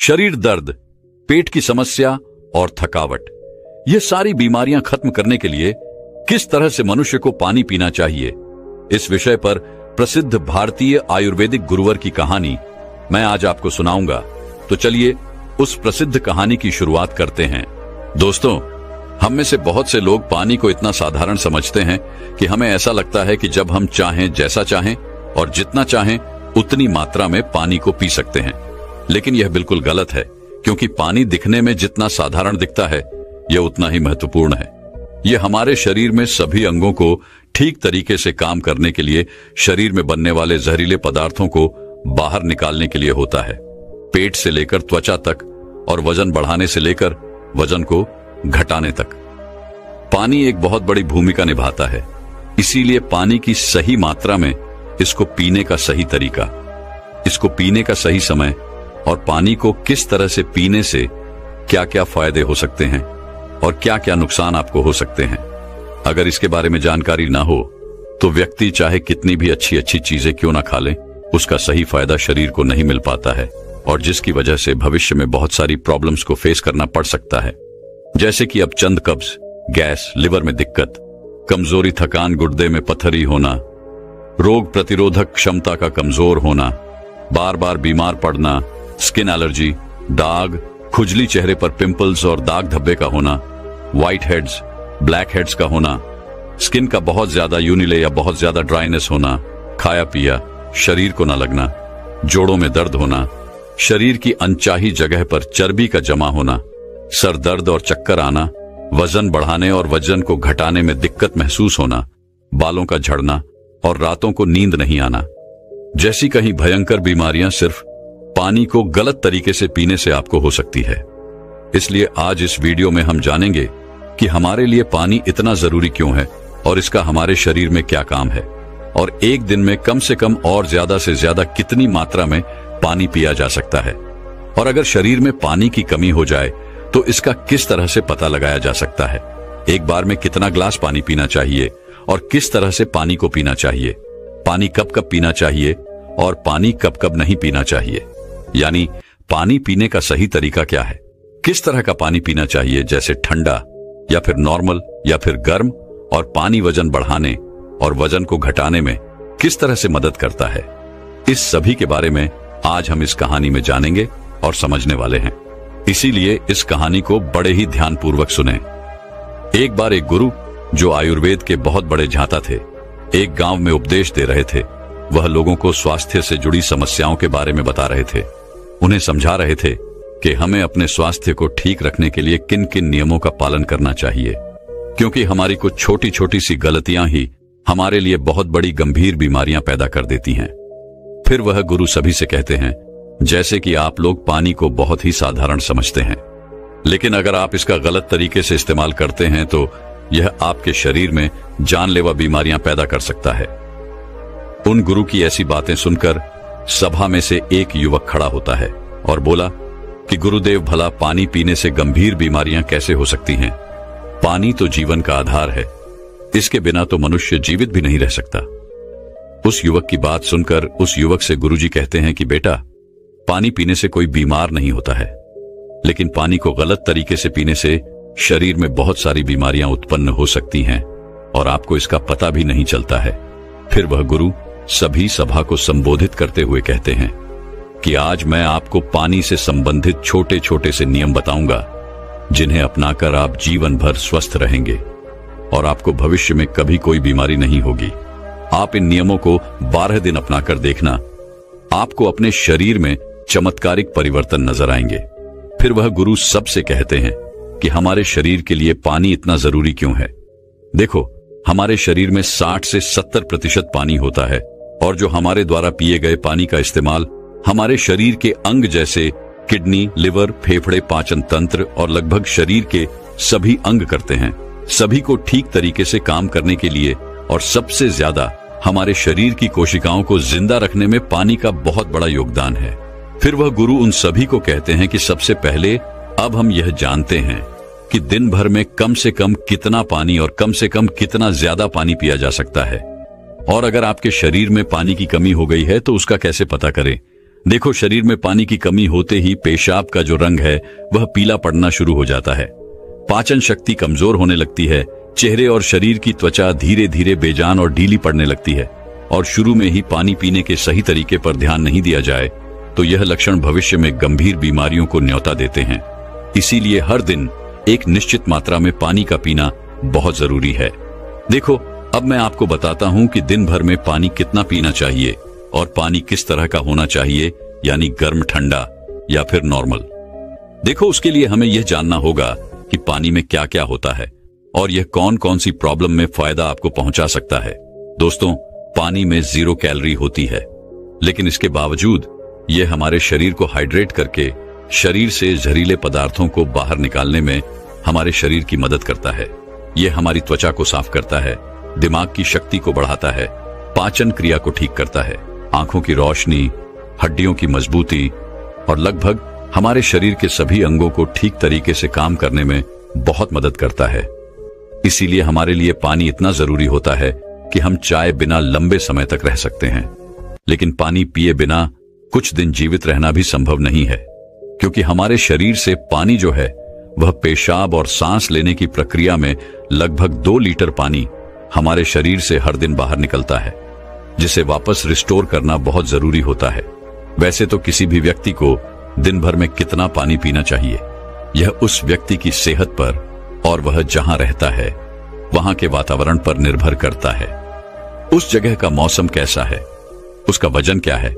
शरीर दर्द, पेट की समस्या और थकावट, ये सारी बीमारियां खत्म करने के लिए किस तरह से मनुष्य को पानी पीना चाहिए, इस विषय पर प्रसिद्ध भारतीय आयुर्वेदिक गुरुवर की कहानी मैं आज आपको सुनाऊंगा। तो चलिए उस प्रसिद्ध कहानी की शुरुआत करते हैं। दोस्तों, हम में से बहुत से लोग पानी को इतना साधारण समझते हैं कि हमें ऐसा लगता है कि जब हम चाहें, जैसा चाहें और जितना चाहें उतनी मात्रा में पानी को पी सकते हैं। लेकिन यह बिल्कुल गलत है, क्योंकि पानी दिखने में जितना साधारण दिखता है यह उतना ही महत्वपूर्ण है। यह हमारे शरीर में सभी अंगों को ठीक तरीके से काम करने के लिए, शरीर में बनने वाले जहरीले पदार्थों को बाहर निकालने के लिए होता है। पेट से लेकर त्वचा तक और वजन बढ़ाने से लेकर वजन को घटाने तक पानी एक बहुत बड़ी भूमिका निभाता है। इसीलिए पानी की सही मात्रा में, इसको पीने का सही तरीका, इसको पीने का सही समय और पानी को किस तरह से पीने से क्या क्या फायदे हो सकते हैं और क्या क्या नुकसान आपको हो सकते हैं, अगर इसके बारे में जानकारी ना हो तो व्यक्ति चाहे कितनी भी अच्छी अच्छी चीजें क्यों ना खा ले, उसका सही फायदा शरीर को नहीं मिल पाता है और जिसकी वजह से भविष्य में बहुत सारी प्रॉब्लम्स को फेस करना पड़ सकता है। जैसे कि अब चंद कब्ज, गैस, लिवर में दिक्कत, कमजोरी, थकान, गुर्दे में पथरी होना, रोग प्रतिरोधक क्षमता का कमजोर होना, बार बार बीमार पड़ना, स्किन एलर्जी, दाग, खुजली, चेहरे पर पिंपल्स और दाग धब्बे का होना, व्हाइट हेड्स, ब्लैक हेड्स का होना, स्किन का बहुत ज्यादा यूनिले या बहुत ज्यादा ड्राइनेस होना, खाया पिया शरीर को न लगना, जोड़ों में दर्द होना, शरीर की अनचाही जगह पर चर्बी का जमा होना, सर दर्द और चक्कर आना, वजन बढ़ाने और वजन को घटाने में दिक्कत महसूस होना, बालों का झड़ना और रातों को नींद नहीं आना जैसी कई भयंकर बीमारियां सिर्फ पानी को गलत तरीके से पीने से आपको हो सकती है। इसलिए आज इस वीडियो में हम जानेंगे कि हमारे लिए पानी इतना जरूरी क्यों है और इसका हमारे शरीर में क्या काम है, और एक दिन में कम से कम और ज्यादा से ज्यादा कितनी मात्रा में पानी पिया जा सकता है, और अगर शरीर में पानी की कमी हो जाए तो इसका किस तरह से पता लगाया जा सकता है। एक बार में कितना ग्लास पानी पीना चाहिए और किस तरह से पानी को पीना चाहिए, पानी कब कब पीना चाहिए और पानी कब कब नहीं पीना चाहिए, यानी पानी पीने का सही तरीका क्या है, किस तरह का पानी पीना चाहिए, जैसे ठंडा या फिर नॉर्मल या फिर गर्म, और पानी वजन बढ़ाने और वजन को घटाने में किस तरह से मदद करता है। इस सभी के बारे में आज हम इस कहानी में जानेंगे और समझने वाले हैं। इसीलिए इस कहानी को बड़े ही ध्यानपूर्वक सुनें। एक बार एक गुरु, जो आयुर्वेद के बहुत बड़े झांता थे, एक गांव में उपदेश दे रहे थे। वह लोगों को स्वास्थ्य से जुड़ी समस्याओं के बारे में बता रहे थे। उन्हें समझा रहे थे कि हमें अपने स्वास्थ्य को ठीक रखने के लिए किन किन नियमों का पालन करना चाहिए, क्योंकि हमारी कुछ छोटी छोटी सी गलतियां ही हमारे लिए बहुत बड़ी गंभीर बीमारियां पैदा कर देती हैं। फिर वह गुरु सभी से कहते हैं, जैसे कि आप लोग पानी को बहुत ही साधारण समझते हैं, लेकिन अगर आप इसका गलत तरीके से इस्तेमाल करते हैं तो यह आपके शरीर में जानलेवा बीमारियां पैदा कर सकता है। उन गुरु की ऐसी बातें सुनकर सभा में से एक युवक खड़ा होता है और बोला कि गुरुदेव, भला पानी पीने से गंभीर बीमारियां कैसे हो सकती हैं? पानी तो जीवन का आधार है, इसके बिना तो मनुष्य जीवित भी नहीं रह सकता। उस युवक की बात सुनकर उस युवक से गुरुजी कहते हैं कि बेटा, पानी पीने से कोई बीमार नहीं होता है, लेकिन पानी को गलत तरीके से पीने से शरीर में बहुत सारी बीमारियां उत्पन्न हो सकती हैं और आपको इसका पता भी नहीं चलता है। फिर वह गुरु सभी सभा को संबोधित करते हुए कहते हैं कि आज मैं आपको पानी से संबंधित छोटे छोटे से नियम बताऊंगा, जिन्हें अपनाकर आप जीवन भर स्वस्थ रहेंगे और आपको भविष्य में कभी कोई बीमारी नहीं होगी। आप इन नियमों को 12 दिन अपनाकर देखना, आपको अपने शरीर में चमत्कारिक परिवर्तन नजर आएंगे। फिर वह गुरु सबसे कहते हैं कि हमारे शरीर के लिए पानी इतना जरूरी क्यों है। देखो, हमारे शरीर में 60 से 70% पानी होता है, और जो हमारे द्वारा पिए गए पानी का इस्तेमाल हमारे शरीर के अंग जैसे किडनी, लिवर, फेफड़े, पाचन तंत्र और लगभग शरीर के सभी अंग करते हैं। सभी को ठीक तरीके से काम करने के लिए और सबसे ज्यादा हमारे शरीर की कोशिकाओं को जिंदा रखने में पानी का बहुत बड़ा योगदान है। फिर वह गुरु उन सभी को कहते हैं कि सबसे पहले अब हम यह जानते हैं कि दिन भर में कम से कम कितना पानी और कम से कम कितना ज्यादा पानी पिया जा सकता है, और अगर आपके शरीर में पानी की कमी हो गई है तो उसका कैसे पता करें। देखो, शरीर में पानी की कमी होते ही पेशाब का जो रंग है वह पीला पड़ना शुरू हो जाता है, पाचन शक्ति कमजोर होने लगती है, चेहरे और शरीर की त्वचा धीरे धीरे बेजान और ढीली पड़ने लगती है। और शुरू में ही पानी पीने के सही तरीके पर ध्यान नहीं दिया जाए तो यह लक्षण भविष्य में गंभीर बीमारियों को न्योता देते हैं। इसीलिए हर दिन एक निश्चित मात्रा में पानी का पीना बहुत जरूरी है। देखो, अब मैं आपको बताता हूं कि दिन भर में पानी कितना पीना चाहिए और पानी किस तरह का होना चाहिए, यानी गर्म, ठंडा या फिर नॉर्मल। देखो, उसके लिए हमें यह जानना होगा कि पानी में क्या क्या होता है और यह कौन कौन सी प्रॉब्लम में फायदा आपको पहुंचा सकता है। दोस्तों, पानी में 0 कैलोरी होती है, लेकिन इसके बावजूद यह हमारे शरीर को हाइड्रेट करके शरीर से जहरीले पदार्थों को बाहर निकालने में हमारे शरीर की मदद करता है। यह हमारी त्वचा को साफ करता है, दिमाग की शक्ति को बढ़ाता है, पाचन क्रिया को ठीक करता है, आंखों की रोशनी, हड्डियों की मजबूती और लगभग हमारे शरीर के सभी अंगों को ठीक तरीके से काम करने में बहुत मदद करता है। इसीलिए हमारे लिए पानी इतना जरूरी होता है कि हम चाय बिना लंबे समय तक रह सकते हैं, लेकिन पानी पिए बिना कुछ दिन जीवित रहना भी संभव नहीं है, क्योंकि हमारे शरीर से पानी जो है वह पेशाब और सांस लेने की प्रक्रिया में लगभग 2 लीटर पानी हमारे शरीर से हर दिन बाहर निकलता है, जिसे वापस रिस्टोर करना बहुत जरूरी होता है। वैसे तो किसी भी व्यक्ति को दिन भर में कितना पानी पीना चाहिए, यह उस व्यक्ति की सेहत पर और वह जहां रहता है वहां के वातावरण पर निर्भर करता है। उस जगह का मौसम कैसा है, उसका वजन क्या है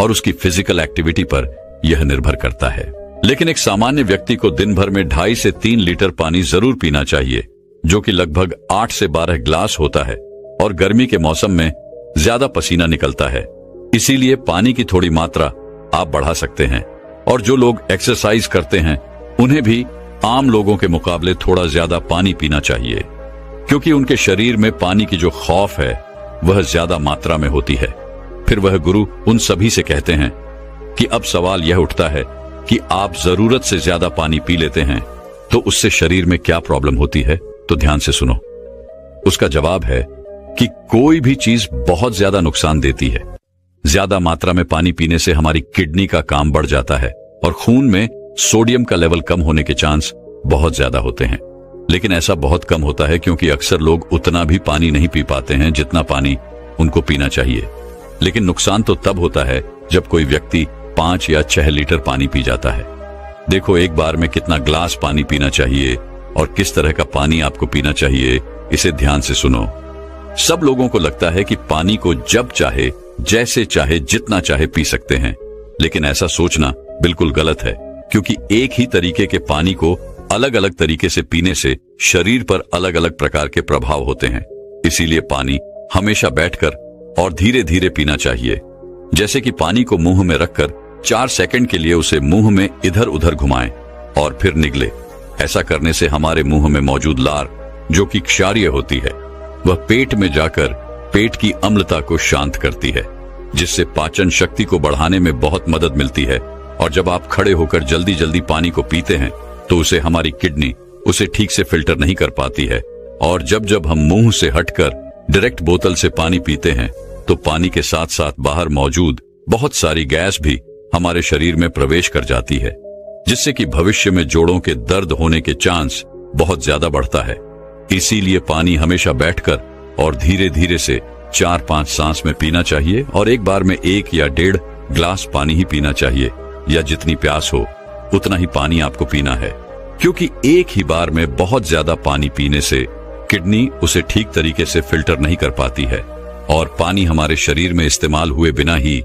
और उसकी फिजिकल एक्टिविटी पर यह निर्भर करता है। लेकिन एक सामान्य व्यक्ति को दिन भर में 2.5 से 3 लीटर पानी जरूर पीना चाहिए, जो कि लगभग 8 से 12 ग्लास होता है। और गर्मी के मौसम में ज्यादा पसीना निकलता है, इसीलिए पानी की थोड़ी मात्रा आप बढ़ा सकते हैं। और जो लोग एक्सरसाइज करते हैं उन्हें भी आम लोगों के मुकाबले थोड़ा ज्यादा पानी पीना चाहिए, क्योंकि उनके शरीर में पानी की जो खौफ है वह ज्यादा मात्रा में होती है। फिर वह गुरु उन सभी से कहते हैं कि अब सवाल यह उठता है कि आप जरूरत से ज्यादा पानी पी लेते हैं तो उससे शरीर में क्या प्रॉब्लम होती है। तो ध्यान से सुनो। उसका जवाब है कि कोई भी चीज बहुत ज्यादा नुकसान देती है। ज्यादा मात्रा में पानी पीने से हमारी किडनी का काम बढ़ जाता है और खून में सोडियम का लेवल कम होने के चांस बहुत ज्यादा होते हैं। लेकिन ऐसा बहुत कम होता है, क्योंकि अक्सर लोग उतना भी पानी नहीं पी पाते हैं जितना पानी उनको पीना चाहिए। लेकिन नुकसान तो तब होता है जब कोई व्यक्ति 5 या 6 लीटर पानी पी जाता है। देखो, एक बार में कितना ग्लास पानी पीना चाहिए और किस तरह का पानी आपको पीना चाहिए, इसे ध्यान से सुनो। सब लोगों को लगता है कि पानी को जब चाहे, जैसे चाहे, जितना चाहे पी सकते हैं, लेकिन ऐसा सोचना बिल्कुल गलत है, क्योंकि एक ही तरीके के पानी को अलग अलग तरीके से पीने से शरीर पर अलग अलग प्रकार के प्रभाव होते हैं। इसीलिए पानी हमेशा बैठकर और धीरे धीरे पीना चाहिए। जैसे कि पानी को मुंह में रखकर 4 सेकंड के लिए उसे मुंह में इधर उधर घुमाएं और फिर निगले। ऐसा करने से हमारे मुंह में मौजूद लार, जो कि क्षारीय होती है, वह पेट में जाकर पेट की अम्लता को शांत करती है, जिससे पाचन शक्ति को बढ़ाने में बहुत मदद मिलती है। और जब आप खड़े होकर जल्दी जल्दी पानी को पीते हैं तो उसे हमारी किडनी उसे ठीक से फिल्टर नहीं कर पाती है। और जब जब हम मुंह से हटकर डायरेक्ट बोतल से पानी पीते हैं तो पानी के साथ साथ बाहर मौजूद बहुत सारी गैस भी हमारे शरीर में प्रवेश कर जाती है, जिससे कि भविष्य में जोड़ों के दर्द होने के चांस बहुत ज्यादा बढ़ता है। इसीलिए पानी हमेशा बैठकर और धीरे धीरे से 4-5 सांस में पीना चाहिए और एक बार में 1 या 1.5 ग्लास पानी ही पीना चाहिए, या जितनी प्यास हो उतना ही पानी आपको पीना है। क्योंकि एक ही बार में बहुत ज्यादा पानी पीने से किडनी उसे ठीक तरीके से फिल्टर नहीं कर पाती है और पानी हमारे शरीर में इस्तेमाल हुए बिना ही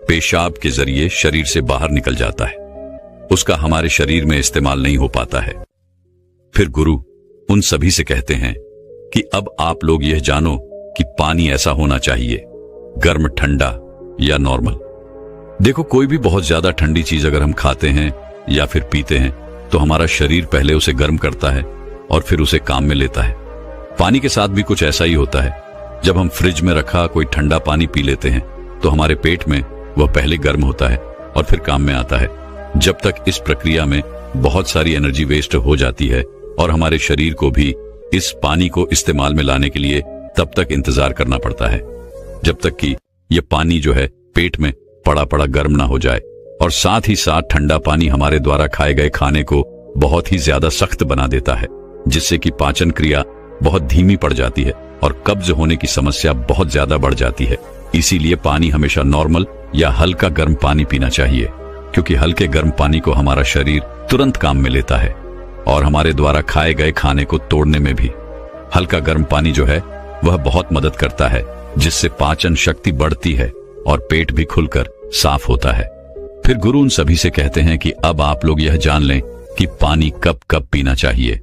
पेशाब के जरिए शरीर से बाहर निकल जाता है, उसका हमारे शरीर में इस्तेमाल नहीं हो पाता है। फिर गुरु उन सभी से कहते हैं कि अब आप लोग यह जानो कि पानी ऐसा होना चाहिए, गर्म, ठंडा या नॉर्मल। देखो, कोई भी बहुत ज्यादा ठंडी चीज अगर हम खाते हैं या फिर पीते हैं तो हमारा शरीर पहले उसे गर्म करता है और फिर उसे काम में लेता है। पानी के साथ भी कुछ ऐसा ही होता है। जब हम फ्रिज में रखा कोई ठंडा पानी पी लेते हैं तो हमारे पेट में वह पहले गर्म होता है और फिर काम में आता है। जब तक इस प्रक्रिया में बहुत सारी एनर्जी वेस्ट हो जाती है और हमारे शरीर को भी इस पानी को इस्तेमाल में लाने के लिए तब तक इंतजार करना पड़ता है, जब तक कि यह पानी जो है पेट में पड़ा पड़ा गर्म ना हो जाए, और साथ ही साथ ठंडा पानी हमारे द्वारा खाए गए खाने को बहुत ही ज्यादा सख्त बना देता है, जिससे कि पाचन क्रिया बहुत धीमी पड़ जाती है और कब्ज होने की समस्या बहुत ज्यादा बढ़ जाती है। इसीलिए पानी हमेशा नॉर्मल या हल्का गर्म पानी पीना चाहिए, क्योंकि हल्के गर्म पानी को हमारा शरीर तुरंत काम में लेता है और हमारे द्वारा खाए गए खाने को तोड़ने में भी हल्का गर्म पानी जो है वह बहुत मदद करता है, जिससे पाचन शक्ति बढ़ती है और पेट भी खुलकर साफ होता है। फिर गुरु उन सभी से कहते हैं कि अब आप लोग यह जान लें कि पानी कब कब पीना चाहिए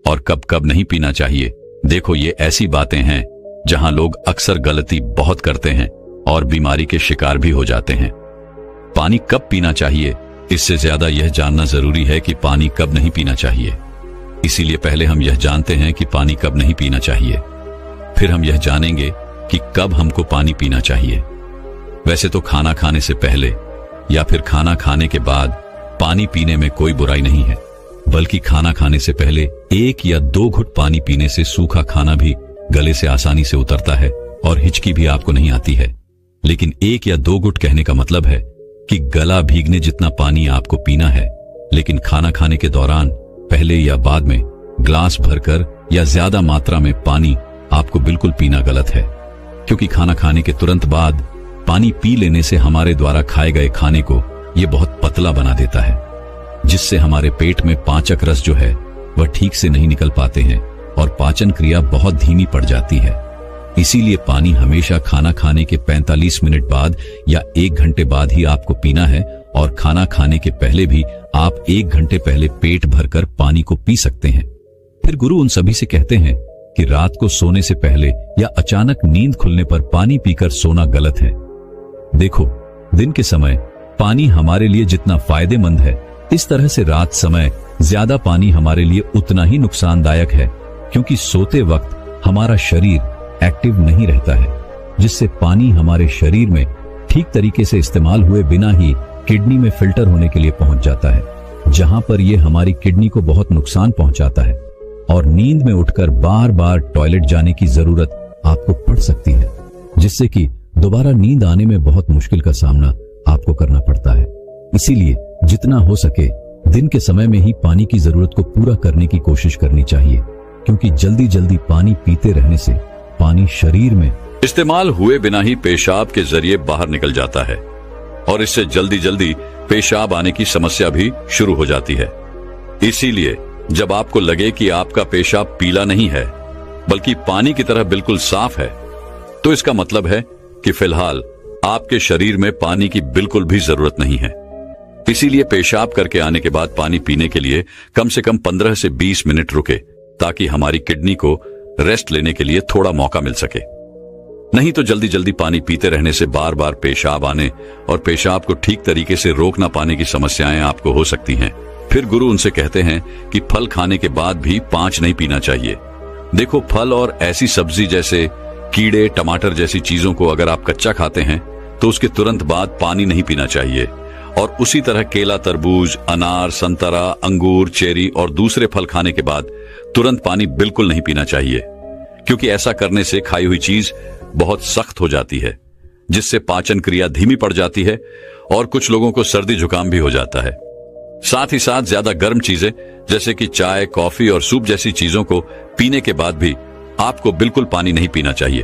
और कब कब नहीं पीना चाहिए। देखो, ये ऐसी बातें हैं जहां लोग अक्सर गलती बहुत करते हैं और बीमारी के शिकार भी हो जाते हैं। पानी कब पीना चाहिए, इससे ज्यादा यह जानना जरूरी है कि पानी कब नहीं पीना चाहिए। इसीलिए पहले हम यह जानते हैं कि पानी कब नहीं पीना चाहिए, फिर हम यह जानेंगे कि कब हमको पानी पीना चाहिए। वैसे तो खाना खाने से पहले या फिर खाना खाने के बाद पानी पीने में कोई बुराई नहीं है, बल्कि खाना खाने से पहले 1 या 2 घुट पानी पीने से सूखा खाना भी गले से आसानी से उतरता है और हिचकी भी आपको नहीं आती है। लेकिन 1 या 2 घुट कहने का मतलब है कि गला भीगने जितना पानी आपको पीना है, लेकिन खाना खाने के दौरान पहले या बाद में ग्लास भरकर या ज्यादा मात्रा में पानी आपको बिल्कुल पीना गलत है, क्योंकि खाना खाने के तुरंत बाद पानी पी लेने से हमारे द्वारा खाए गए खाने को यह बहुत पतला बना देता है, जिससे हमारे पेट में पाचक रस जो है वह ठीक से नहीं निकल पाते हैं और पाचन क्रिया बहुत धीमी पड़ जाती है। इसीलिए पानी हमेशा खाना खाने के 45 मिनट बाद या 1 घंटे बाद ही आपको पीना है, और खाना खाने के पहले भी आप 1 घंटे पहले पेट भरकर पानी को पी सकते हैं। फिर गुरु उन सभी से कहते हैं कि रात को सोने से पहले या अचानक नींद खुलने पर पानी पीकर सोना गलत है। देखो, दिन के समय पानी हमारे लिए जितना फायदेमंद है, इस तरह से रात समय ज्यादा पानी हमारे लिए उतना ही नुकसानदायक है, क्योंकि सोते वक्त हमारा शरीर एक्टिव नहीं रहता है, जिससे पानी हमारे शरीर में ठीक तरीके से इस्तेमाल हुए बिना ही किडनी में फिल्टर होने के लिए पहुंच जाता है, जहां पर यह हमारी किडनी को बहुत नुकसान पहुंचाता है और नींद में उठकर बार बार टॉयलेट जाने की जरूरत आपको पड़ सकती है, जिससे कि दोबारा नींद आने में बहुत मुश्किल का सामना आपको करना पड़ता है। इसीलिए जितना हो सके दिन के समय में ही पानी की जरूरत को पूरा करने की कोशिश करनी चाहिए, क्योंकि जल्दी जल्दी पानी पीते रहने से पानी शरीर में इस्तेमाल हुए बिना ही पेशाब के जरिए बाहर निकल जाता है और इससे जल्दी जल्दी पेशाब आने की समस्या भी शुरू हो जाती है। इसीलिए जब आपको लगे कि आपका पेशाब पीला नहीं है बल्कि पानी की तरह बिल्कुल साफ है, तो इसका मतलब है कि फिलहाल आपके शरीर में पानी की बिल्कुल भी जरूरत नहीं है। इसीलिए पेशाब करके आने के बाद पानी पीने के लिए कम से कम 15 से 20 मिनट रुके, ताकि हमारी किडनी को रेस्ट लेने के लिए थोड़ा मौका मिल सके। नहीं तो जल्दी जल्दी पानी पीते रहने से बार बार पेशाब आने और पेशाब को ठीक तरीके से रोक ना पाने की समस्याएं आपको हो सकती हैं। फिर गुरु उनसे कहते हैं कि फल खाने के बाद भी 5 नहीं पीना चाहिए। देखो, फल और ऐसी सब्जी जैसे कीड़े, टमाटर जैसी चीजों को अगर आप कच्चा खाते हैं तो उसके तुरंत बाद पानी नहीं पीना चाहिए, और उसी तरह केला, तरबूज, अनार, संतरा, अंगूर, चेरी और दूसरे फल खाने के बाद तुरंत पानी बिल्कुल नहीं पीना चाहिए, क्योंकि ऐसा करने से खाई हुई चीज बहुत सख्त हो जाती है, जिससे पाचन क्रिया धीमी पड़ जाती है और कुछ लोगों को सर्दी जुकाम भी हो जाता है। साथ ही साथ ज्यादा गर्म चीजें जैसे कि चाय, कॉफी और सूप जैसी चीजों को पीने के बाद भी आपको बिल्कुल पानी नहीं पीना चाहिए,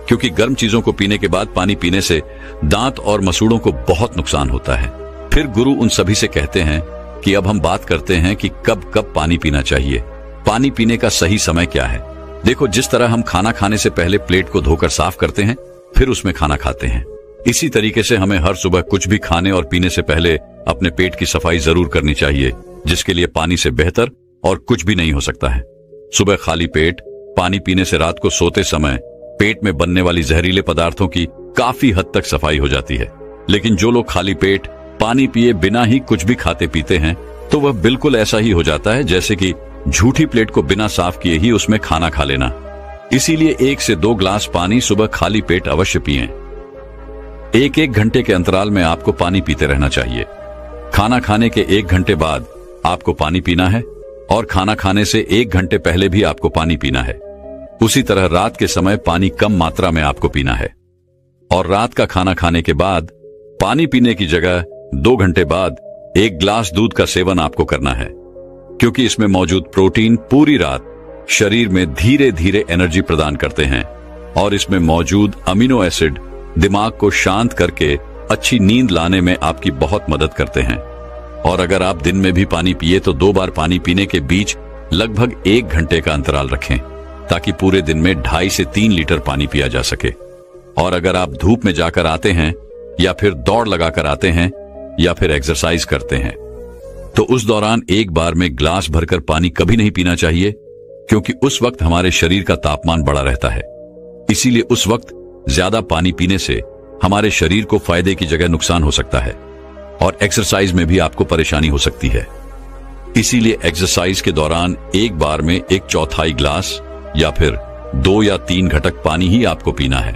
क्योंकि गर्म चीजों को पीने के बाद पानी पीने से दांत और मसूड़ों को बहुत नुकसान होता है। फिर गुरु उन सभी से कहते हैं कि अब हम बात करते हैं कि कब कब पानी पीना चाहिए। पानी पीने का सही समय क्या है? देखो, जिस तरह हम खाना खाने से पहले प्लेट को धोकर साफ करते हैं, फिर उसमें खाना खाते हैं, इसी तरीके से हमें हर सुबह कुछ भी खाने और पीने से पहले अपने पेट की सफाई जरूर करनी चाहिए, जिसके लिए पानी से बेहतर और कुछ भी नहीं हो सकता है। सुबह खाली पेट पानी पीने से रात को सोते समय पेट में बनने वाली जहरीले पदार्थों की काफी हद तक सफाई हो जाती है। लेकिन जो लोग खाली पेट पानी पिए बिना ही कुछ भी खाते पीते हैं, तो वह बिल्कुल ऐसा ही हो जाता है जैसे कि झूठी प्लेट को बिना साफ किए ही उसमें खाना खा लेना। इसीलिए 1 से 2 ग्लास पानी सुबह खाली पेट अवश्य पिएं। 1-1 घंटे के अंतराल में आपको पानी पीते रहना चाहिए। खाना खाने के 1 घंटे बाद आपको पानी पीना है और खाना खाने से 1 घंटे पहले भी आपको पानी पीना है। उसी तरह रात के समय पानी कम मात्रा में आपको पीना है और रात का खाना खाने के बाद पानी पीने की जगह 2 घंटे बाद 1 गिलास दूध का सेवन आपको करना है, क्योंकि इसमें मौजूद प्रोटीन पूरी रात शरीर में धीरे धीरे एनर्जी प्रदान करते हैं और इसमें मौजूद अमीनो एसिड दिमाग को शांत करके अच्छी नींद लाने में आपकी बहुत मदद करते हैं। और अगर आप दिन में भी पानी पिए तो 2 बार पानी पीने के बीच लगभग 1 घंटे का अंतराल रखें, ताकि पूरे दिन में 2.5 से 3 लीटर पानी पिया जा सके। और अगर आप धूप में जाकर आते हैं या फिर दौड़ लगाकर आते हैं या फिर एक्सरसाइज करते हैं तो उस दौरान एक बार में ग्लास भरकर पानी कभी नहीं पीना चाहिए, क्योंकि उस वक्त हमारे शरीर का तापमान बढ़ा रहता है। इसीलिए उस वक्त ज्यादा पानी पीने से हमारे शरीर को फायदे की जगह नुकसान हो सकता है और एक्सरसाइज में भी आपको परेशानी हो सकती है। इसीलिए एक्सरसाइज के दौरान एक बार में 1/4 गिलास या फिर 2 या 3 घटक पानी ही आपको पीना है।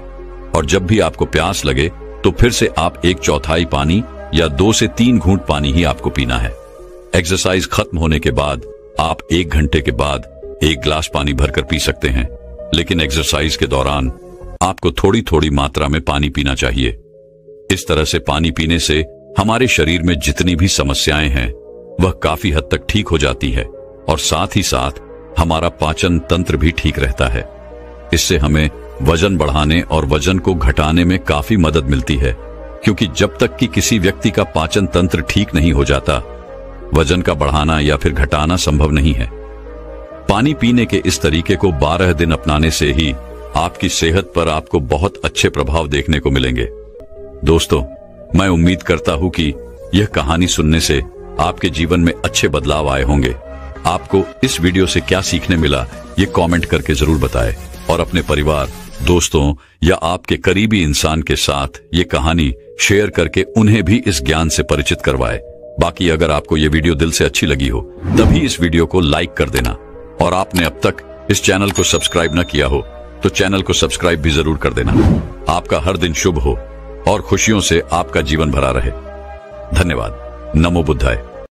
और जब भी आपको प्यास लगे तो फिर से आप 1/4 पानी या 2 से 3 घूंट पानी ही आपको पीना है। एक्सरसाइज खत्म होने के बाद आप 1 घंटे के बाद 1 गिलास पानी भरकर पी सकते हैं, लेकिन एक्सरसाइज के दौरान आपको थोड़ी थोड़ी मात्रा में पानी पीना चाहिए। इस तरह से पानी पीने से हमारे शरीर में जितनी भी समस्याएं हैं वह काफी हद तक ठीक हो जाती है और साथ ही साथ हमारा पाचन तंत्र भी ठीक रहता है। इससे हमें वजन बढ़ाने और वजन को घटाने में काफी मदद मिलती है, क्योंकि जब तक कि किसी व्यक्ति का पाचन तंत्र ठीक नहीं हो जाता, वजन का बढ़ाना या फिर घटाना संभव नहीं है। पानी पीने के इस तरीके को 12 दिन अपनाने से ही आपकी सेहत पर आपको बहुत अच्छे प्रभाव देखने को मिलेंगे। दोस्तों, मैं उम्मीद करता हूं कि यह कहानी सुनने से आपके जीवन में अच्छे बदलाव आए होंगे। आपको इस वीडियो से क्या सीखने मिला, ये कमेंट करके जरूर बताएं और अपने परिवार, दोस्तों या आपके करीबी इंसान के साथ ये कहानी शेयर करके उन्हें भी इस ज्ञान से परिचित करवाएं। बाकी अगर आपको ये वीडियो दिल से अच्छी लगी हो तभी इस वीडियो को लाइक कर देना, और आपने अब तक इस चैनल को सब्सक्राइब न किया हो तो चैनल को सब्सक्राइब भी जरूर कर देना। आपका हर दिन शुभ हो और खुशियों से आपका जीवन भरा रहे। धन्यवाद। नमो बुद्धाय।